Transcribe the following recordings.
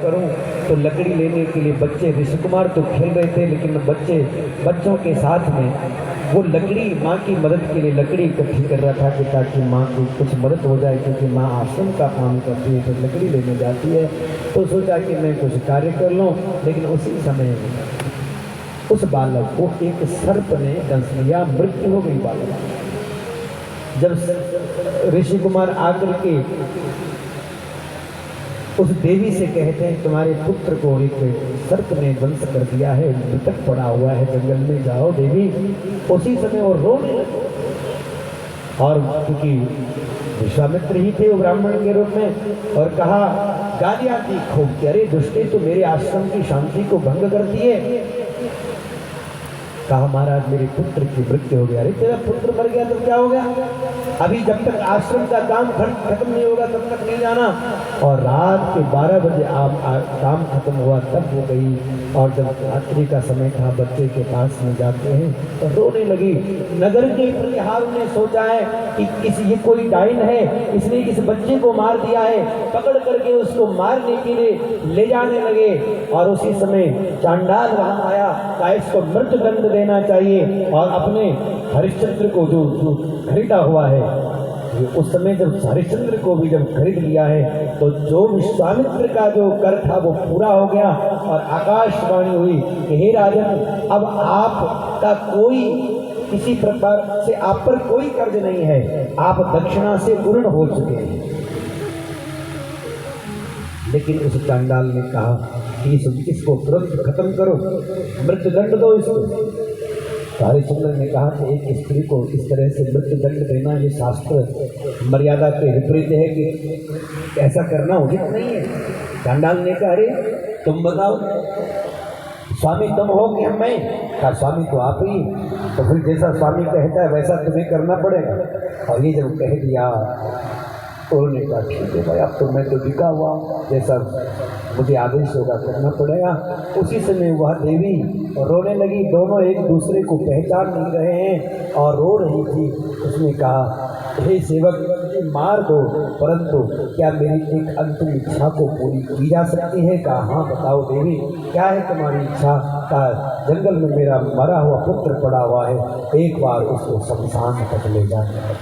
करूं तो लकड़ी लेने के लिए बच्चे ऋषि कुमार तो खेल रहे थे, लेकिन बच्चों के साथ में वो लकड़ी माँ की मदद के लिए लकड़ी इकट्ठी कर रहा था कि ताकि माँ की कुछ मदद हो जाए, क्योंकि माँ आश्रम का काम करती है तो लकड़ी लेने जाती है। तो सोचा कि मैं कुछ कार्य कर लूँ, लेकिन उसी समय उस बालक को एक सर्प ने दंश लिया, मृत्यु हो गई बालक। जब ऋषि कुमार आकर के उस देवी से कहते हैं तुम्हारे पुत्र को एक सर्प ने दंश कर दिया है, मृतक पड़ा हुआ है, जंगल में जाओ देवी। उसी समय वो रोने लगे, और क्योंकि विश्वामित्र ही थे वो ब्राह्मण के रूप में, और कहा गालियां दी खूब कि अरे दुष्टे तो मेरे आश्रम की शांति को भंग करती है। कहा महाराज मेरे पुत्र की मृत्यु हो गया। अरे तेरा पुत्र मर गया तो क्या हो गया, अभी जब तक आश्रम का काम खत्म नहीं होगा तब तक नहीं जाना। और रात के 12 बजे काम खत्म हुआ तब वो गई, और जब रात्रि का समय था बच्चे के पास में जाते हैं तो रोने लगी। नगर के प्रतिहार ने सोचा है कि ये कोई डाइन है, इसने इस बच्चे को मार दिया है, पकड़ करके उसको मारने के लिए ले जाने लगे। और उसी समय चांडाल वहां आया, कहा इसको मृत्युदंड देना चाहिए, और अपने हरिश्चंद्र को जो खरीदा हुआ है, उस समय जब हरिश्चंद्र को भी जब खरीद लिया है तो जो विश्वामित्र का जो कर था वो पूरा हो गया। और आकाशवाणी हुई कि हे राजन, अब आपका कोई किसी प्रकार से आप पर कोई कर्ज नहीं है, आप दक्षिणा से पूर्ण हो चुके हैं। लेकिन उस चांडाल ने कहा कि इसको तुरंत खत्म करो, मृत्युदंड दो इसको। हरिश्चंद्र ने कहा कि एक स्त्री को इस तरह से मृत्युदंड देना ये शास्त्र मर्यादा के विपरीत है, कि ऐसा करना उचित नहीं है। चांडाल ने कहा अरे तुम बताओ स्वामी तुम हो कि हम मैं? कहा स्वामी तो आप ही, तो फिर जैसा स्वामी कहता है वैसा तुम्हें करना पड़ेगा। और ये जब कह दिया तो उन्होंने कहा ठीक है भाई, अब तो मैं तो बिका हुआ, जैसा मुझे आदेश होगा करना पड़ेगा। उसी समय वह देवी रोने लगी, दोनों एक दूसरे को पहचान नहीं रहे हैं और रो रही थी। उसने कहा हे सेवक मार दो, परंतु क्या मेरी एक अंतिम इच्छा को पूरी की जा सकती है? कहा हाँ बताओ देवी, क्या है तुम्हारी इच्छा? कहा जंगल में मेरा मरा हुआ पुत्र पड़ा हुआ है, एक बार उसको शमशान तक ले जाना,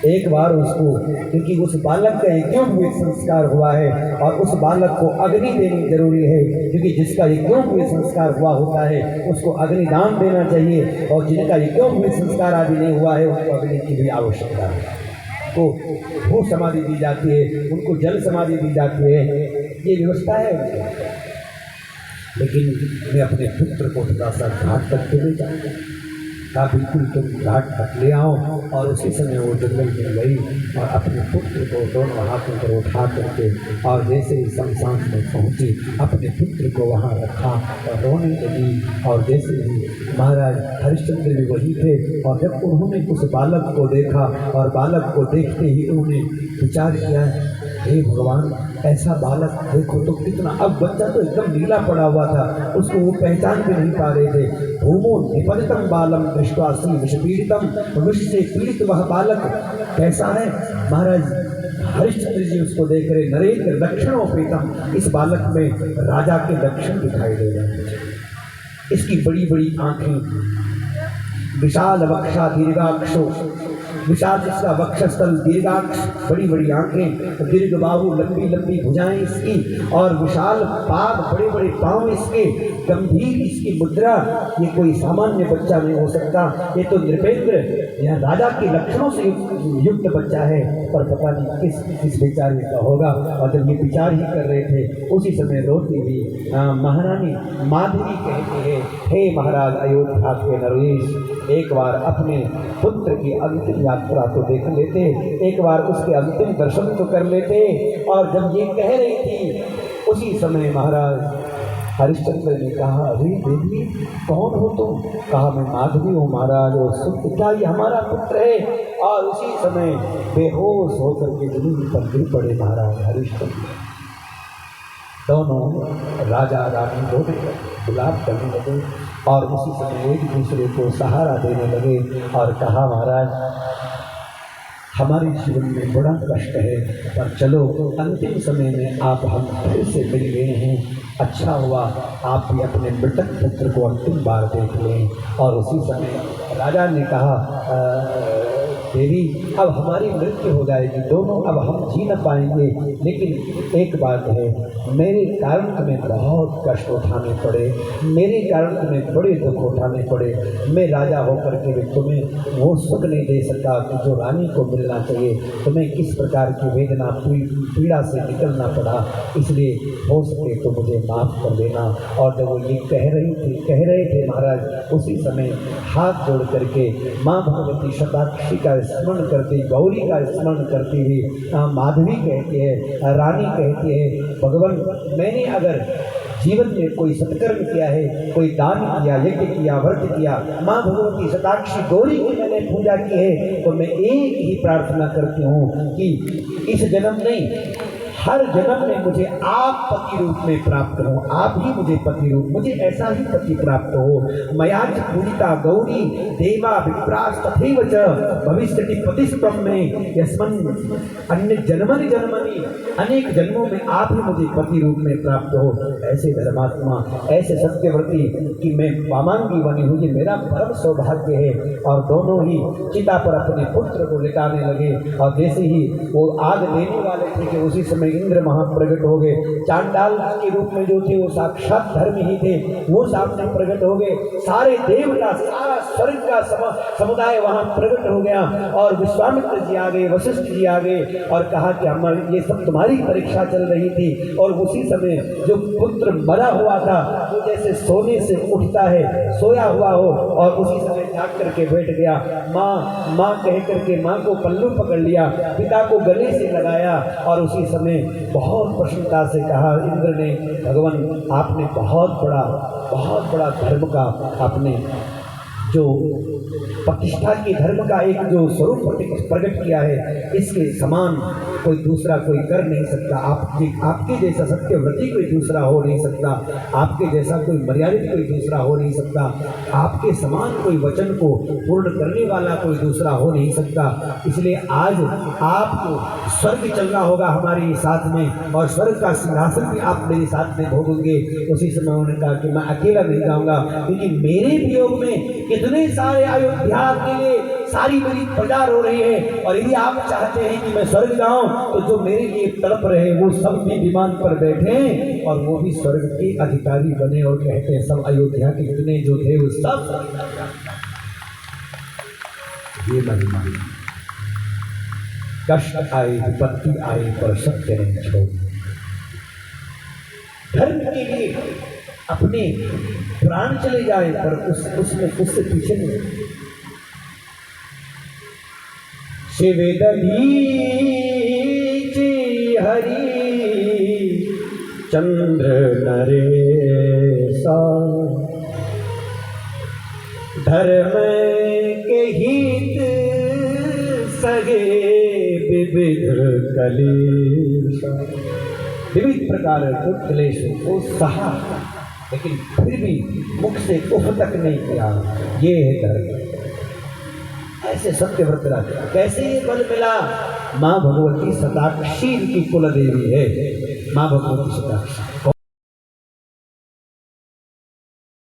एक बार उसको, क्योंकि उस बालक का यज्ञोपवीत संस्कार हुआ है और उस बालक को अग्नि देनी जरूरी है, क्योंकि जिसका यज्ञोपवीत संस्कार हुआ होता है उसको अग्निदान देना चाहिए, और जिनका यज्ञोपवीत संस्कार आदि नहीं हुआ है उनको अग्नि की भी आवश्यकता है। तो भू समाधि दी जाती है, उनको जल समाधि दी जाती है, ये व्यवस्था है। लेकिन मैं अपने पुत्र को थोड़ा सा घाट तक के ले जाऊँगा। कहा बिल्कुल तुम घाट तक ले आओ। और उसी समय वो जंगल में गई और अपने पुत्र को दोनों हाथों पर उठा करके, और जैसे ही शमशान में पहुंची अपने पुत्र को वहां रखा और रोने लगी। और जैसे ही महाराज हरिश्चंद्र भी वही थे, और जब उन्होंने उस बालक को देखा और बालक को देखते ही उन्होंने विचार किया हे भगवान, ऐसा बालक देखो तो कितना, अब बच्चा तो एकदम नीला पड़ा हुआ था, उसको वो पहचान भी नहीं पा रहे थे। भूमो निपतितम बालम दृष्ट्वा श्री विष पीड़ितम, विष से पीड़ित वह बालक कैसा है? महाराज हरिश्चंद्र जी उसको देख रहे, नरेंद्र दक्षिणों प्रीतम, इस बालक में राजा के दक्षिण दिखाई दे रहे हैं। इसकी बड़ी बड़ी आंखें, विशाल वक्षा दीर्घाक्षो, विशाल जिसका वक्षस्थल, दीर्घाक्ष बड़ी बड़ी आंखें, दीर्घ बाहु, लंबी लंबी भुजाएं इसकी, और विशाल पाद, बड़े बड़े पांव इसके, गंभीर इसकी मुद्रा। ये कोई सामान्य बच्चा नहीं हो सकता, ये तो नृपेंद्र यह राजा के लक्षणों से युक्त बच्चा है, पर पता नहीं किस बेचारे का होगा। और जब ये विचार ही कर रहे थे उसी समय रोती हुई महारानी माधवी कहती है हे महाराज अयोध्या के नरेश, एक बार अपने पुत्र की अंतिम यात्रा तो देख लेते, एक बार उसके अंतिम दर्शन तो कर लेते। और जब ये कह रही थी उसी समय महाराज हरिश्चंद्र ने कहा अरे देवी कौन हो तुम? कहा मैं माधवी हूँ महाराज, और सुन क्या ये हमारा पुत्र है? और उसी समय बेहोश होकर के जमीन पर गिर पड़े महाराज हरिश्चंद्र। दोनों राजा रानी रोने लगे, गुलाब करने लगे, और उसी समय एक दूसरे को सहारा देने लगे और कहा महाराज हमारे जीवन में बड़ा कष्ट है, पर चलो अंतिम समय में आप हम फिर से मिल गए हैं। अच्छा हुआ आप भी अपने मृतक पुत्र को अंतिम बार देख लें। और उसी समय राजा ने कहा, देवी अब हमारी मृत्यु हो जाएगी, दोनों अब हम जी न पाएंगे, लेकिन एक बात है, मेरे कारण तुम्हें बहुत कष्ट उठाने पड़े, मेरे कारण तुम्हें बड़े दुख उठाने पड़े। मैं राजा होकर के भी तुम्हें वो सुख नहीं दे सका कि जो रानी को मिलना चाहिए। तुम्हें किस प्रकार की वेदना पीड़ा से निकलना पड़ा, इसलिए हो सके तो मुझे माफ़ कर देना। और जब वो ये कह रहे थे महाराज, उसी समय हाथ जोड़ करके माँ भगवती शताक्षी का स्मरण करती, गौरी का स्मरण करती हुई माधवी कहती है, रानी कहती है, भगवान मैंने अगर जीवन में कोई सत्कर्म किया है, कोई दान किया, यज्ञ किया, व्रत किया, माँ भगवती शताक्षी गौरी की मैंने पूजा की है, तो मैं एक ही प्रार्थना करती हूँ कि इस जन्म नहीं हर जन्म में मुझे आप पति रूप में प्राप्त हो, आप ही मुझे पति रूप, मुझे ऐसा ही पति प्राप्त हो। मयाच पूजिता गौरी देवा विप्रास तथैव च भविष्यति पतिस्त्वं में यस्मन् अन्य जन्मनि जन्मनि, अनेक जन्मों में आप ही मुझे पति रूप में प्राप्त हो। ऐसे धर्मात्मा, ऐसे सत्यव्रती कि मैं वामांगी बनी हुई, मेरा परम सौभाग्य है। और दोनों ही चिता पर अपने पुत्र को लिटाने लगे, और जैसे ही वो आग देने वाले थे कि उसी समय इंद्र महाप्रगट हो गए। चांडाल के रूप में जो थे वो साक्षात धर्म ही थे, वो सामने प्रकट हो गए। सारे देवता, सारा स्वर्ग का समुदाय वहां प्रकट हो गया। और विश्वामित्र जी आ गए, वशिष्ठ जी आ गए और कहा कि हमारी ये सब तुम्हारी परीक्षा चल रही थी। और उसी समय जो पुत्र मरा हुआ था वो जैसे सोने से उठता है, सोया हुआ हो, और उसी समय जाग करके बैठ गया। माँ माँ कह करके माँ को पल्लू पकड़ लिया, पिता को गले से लगाया, और उसी समय बहुत प्रसन्नता से कहा इंद्र ने, भगवान आपने बहुत बड़ा धर्म का, आपने जो प्रतिष्ठा के धर्म का एक जो स्वरूप प्रकट किया है, इसके समान कोई दूसरा कोई कर नहीं सकता। आपके जैसा सत्यव्रती कोई दूसरा हो नहीं सकता, आपके जैसा कोई मर्यादित कोई दूसरा हो नहीं सकता, आपके समान कोई वचन को पूर्ण करने वाला कोई दूसरा हो नहीं सकता। इसलिए आज आपको स्वर्ग चलना होगा हमारे साथ में, और स्वर्ग का सिंहासन भी आप मेरे साथ में भोगोगे। उसी समय उन्होंने कहा कि मैं अकेला नहीं जाऊँगा, क्योंकि मेरे वियोग में कितने सारे अयोध्या के लिए सारी मेरी प्रजा रो रही है। और यदि आप चाहते हैं कि मैं स्वर्ग जाऊं, तो जो मेरे लिए तड़प रहे वो सब भी विमान पर बैठे और वो भी स्वर्ग के अधिकारी बने, और कहते हैं सब अयोध्या के जितने जो थे वो सब ये महिमा। कष्ट आए, विपत्ति आए, पर सत्य नहीं छोड़। धर्म के लिए अपने प्राण चले जाए, पर उसमें उससे पीछे नहीं। शिवेदीची हरि चंद्र नरेशा, धर्म के हित सगे विविध कलेशा। विविध प्रकार के क्लेश को सहा, लेकिन फिर भी मुख से उफ तक नहीं किया। ये है धर्म। ऐसे सत्यव्रत राजा, कैसे ये बल मिला? माँ भगवती शताक्षी की कुल देवी है, माँ भगवती शताक्षी।